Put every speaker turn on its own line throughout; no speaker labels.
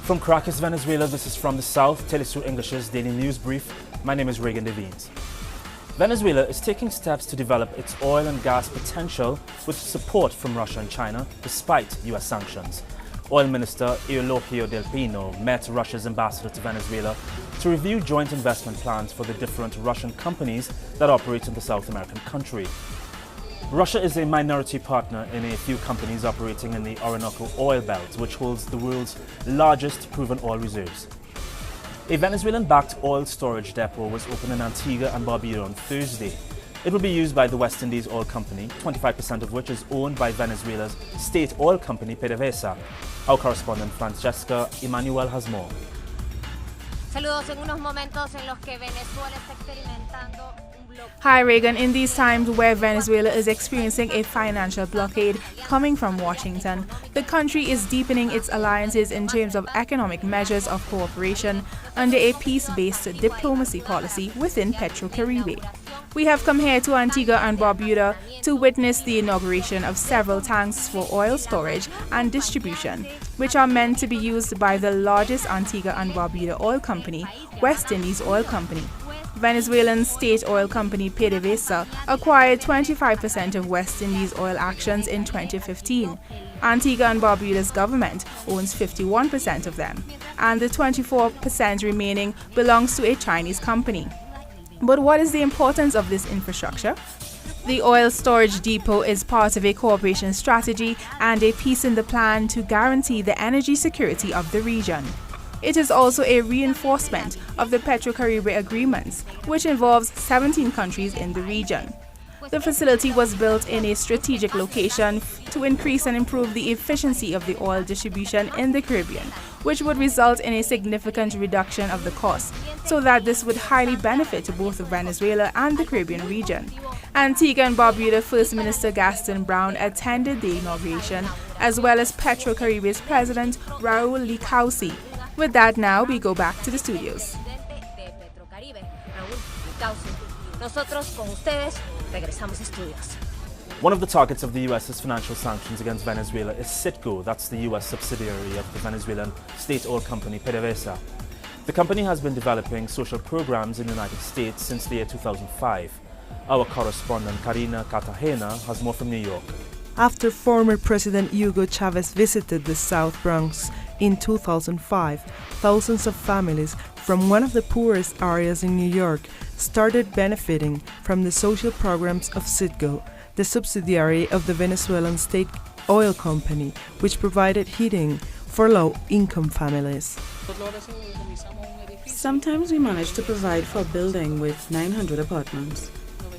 From Caracas, Venezuela, this is From the South, teleSUR English's daily news brief. My name is Reagan Devines. Venezuela is taking steps to develop its oil and gas potential with support from Russia and China, despite U.S. sanctions. Oil Minister Eulogio Del Pino met Russia's ambassador to Venezuela to review joint investment plans for the different Russian companies that operate in the South American country. Russia is a minority partner in a few companies operating in the Orinoco oil belt, which holds the world's largest proven oil reserves. A Venezuelan-backed oil storage depot was opened in Antigua and Barbuda on Thursday. It will be used by the West Indies Oil Company, 25% of which is owned by Venezuela's state oil company PDVSA. Our correspondent Francesca Emanuel has more.
Saludos en unos momentos en los que Venezuela está experimentando.
Hi Reagan, in these times where Venezuela is experiencing a financial blockade coming from Washington, the country is deepening its alliances in terms of economic measures of cooperation under a peace-based diplomacy policy within PetroCaribe. We have come here to Antigua and Barbuda to witness the inauguration of several tanks for oil storage and distribution, which are meant to be used by the largest Antigua and Barbuda oil company, West Indies Oil Company. Venezuelan state oil company PDVSA acquired 25% of West Indies oil actions in 2015. Antigua and Barbuda's government owns 51% of them, and the 24% remaining belongs to a Chinese company. But what is the importance of this infrastructure? The oil storage depot is part of a cooperation strategy and a piece in the plan to guarantee the energy security of the region. It is also a reinforcement of the PetroCaribe agreements, which involves 17 countries in the region. The facility was built in a strategic location to increase and improve the efficiency of the oil distribution in the Caribbean, which would result in a significant reduction of the cost, so that this would highly benefit both Venezuela and the Caribbean region. Antigua and Barbuda First Minister Gaston Brown attended the inauguration, as well as PetroCaribe's President Raul Licausi. With that, now we go back to the studios.
One of the targets of the U.S.'s financial sanctions against Venezuela is Citgo, that's the U.S. subsidiary of the Venezuelan state oil company PDVSA. The company has been developing social programs in the United States since the year 2005. Our correspondent Karina Cartagena has more from New York.
After former President Hugo Chavez visited the South Bronx in 2005, thousands of families from one of the poorest areas in New York started benefiting from the social programs of Citgo, the subsidiary of the Venezuelan state oil company, which provided heating for low-income families.
Sometimes we manage to provide for a building with 900 apartments,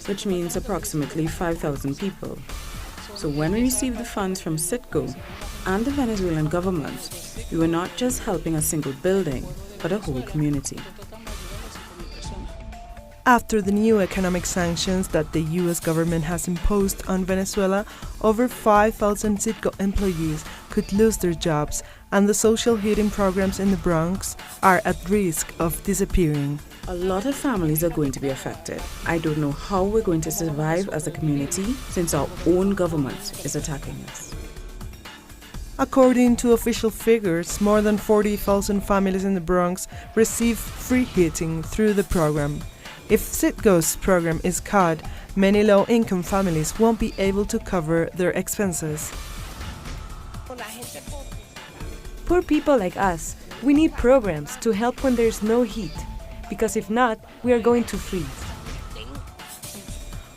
which means approximately 5,000 people. So when we received the funds from Citgo and the Venezuelan government, we were not just helping a single building, but a whole community.
After the new economic sanctions that the U.S. government has imposed on Venezuela, over 5,000 Citgo employees could lose their jobs, and the social heating programs in the Bronx are at risk of disappearing.
A lot of families are going to be affected. I don't know how we're going to survive as a community since our own government is attacking us.
According to official figures, more than 40,000 families in the Bronx receive free heating through the program. If Citgo's program is cut, many low-income families won't be able to cover their expenses.
Poor people like us, we need programs to help when there's no heat, because if not, we are going to freeze.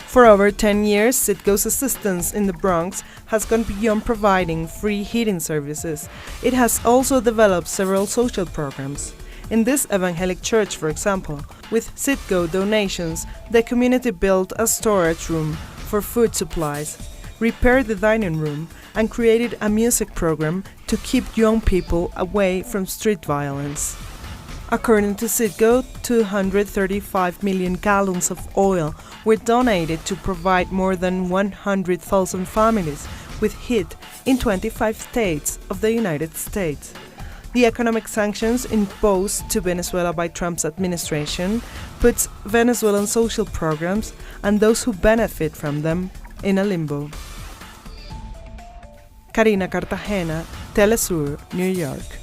For over 10 years, Citgo's assistance in the Bronx has gone beyond providing free heating services. It has also developed several social programs. In this evangelic church, for example, with Citgo donations, the community built a storage room for food supplies, repaired the dining room, and created a music program to keep young people away from street violence. According to Citgo, 235 million gallons of oil were donated to provide more than 100,000 families with heat in 25 states of the United States. The economic sanctions imposed to Venezuela by Trump's administration puts Venezuelan social programs and those who benefit from them in a limbo. Karina Cartagena, teleSUR, New York.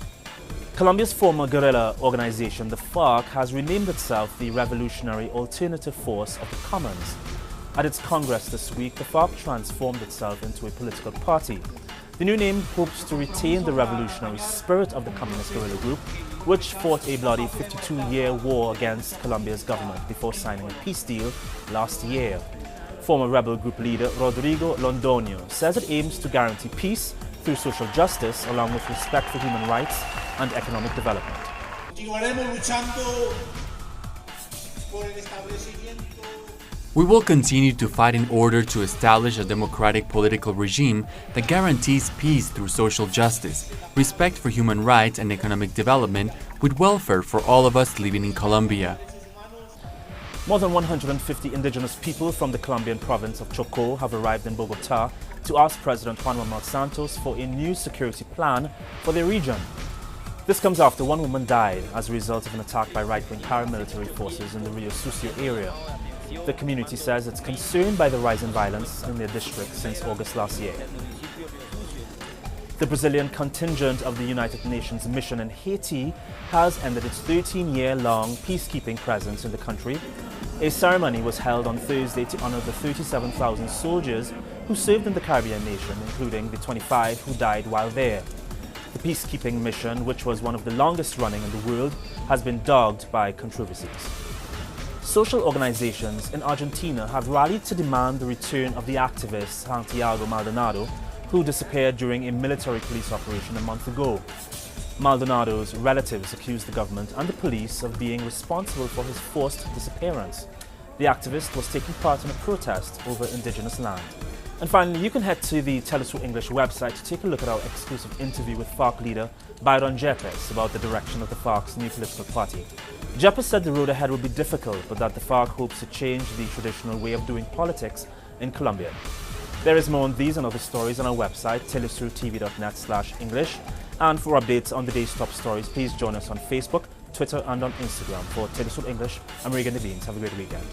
Colombia's former guerrilla organization, the FARC, has renamed itself the Revolutionary Alternative Force of the Commons. At its Congress this week, the FARC transformed itself into a political party. The new name hopes to retain the revolutionary spirit of the communist guerrilla group, which fought a bloody 52-year war against Colombia's government before signing a peace deal last year. Former rebel group leader Rodrigo Londoño says it aims to guarantee peace through social justice along with respect for human rights and economic development.
We will continue to fight in order to establish a democratic political regime that guarantees peace through social justice, respect for human rights and economic development, with welfare for all of us living in Colombia.
More than 150 indigenous people from the Colombian province of Chocó have arrived in Bogotá to ask President Juan Manuel Santos for a new security plan for their region. This comes after one woman died as a result of an attack by right-wing paramilitary forces in the Rio Sucio area. The community says it's concerned by the rise in violence in their district since August last year. The Brazilian contingent of the United Nations mission in Haiti has ended its 13-year-long peacekeeping presence in the country. A ceremony was held on Thursday to honor the 37,000 soldiers who served in the Caribbean nation, including the 25 who died while there. The peacekeeping mission, which was one of the longest running in the world, has been dogged by controversies. Social organizations in Argentina have rallied to demand the return of the activist Santiago Maldonado, who disappeared during a military police operation a month ago. Maldonado's relatives accused the government and the police of being responsible for his forced disappearance. The activist was taking part in a protest over indigenous land. And finally, you can head to the teleSUR English website to take a look at our exclusive interview with FARC leader Byron Yepes about the direction of the FARC's new political party. Yepes said the road ahead will be difficult, but that the FARC hopes to change the traditional way of doing politics in Colombia. There is more on these and other stories on our website, telesurtv.net/English. And for updates on the day's top stories, please join us on Facebook, Twitter, and on Instagram. For teleSUR English, I'm Regan Devines. Have a great weekend.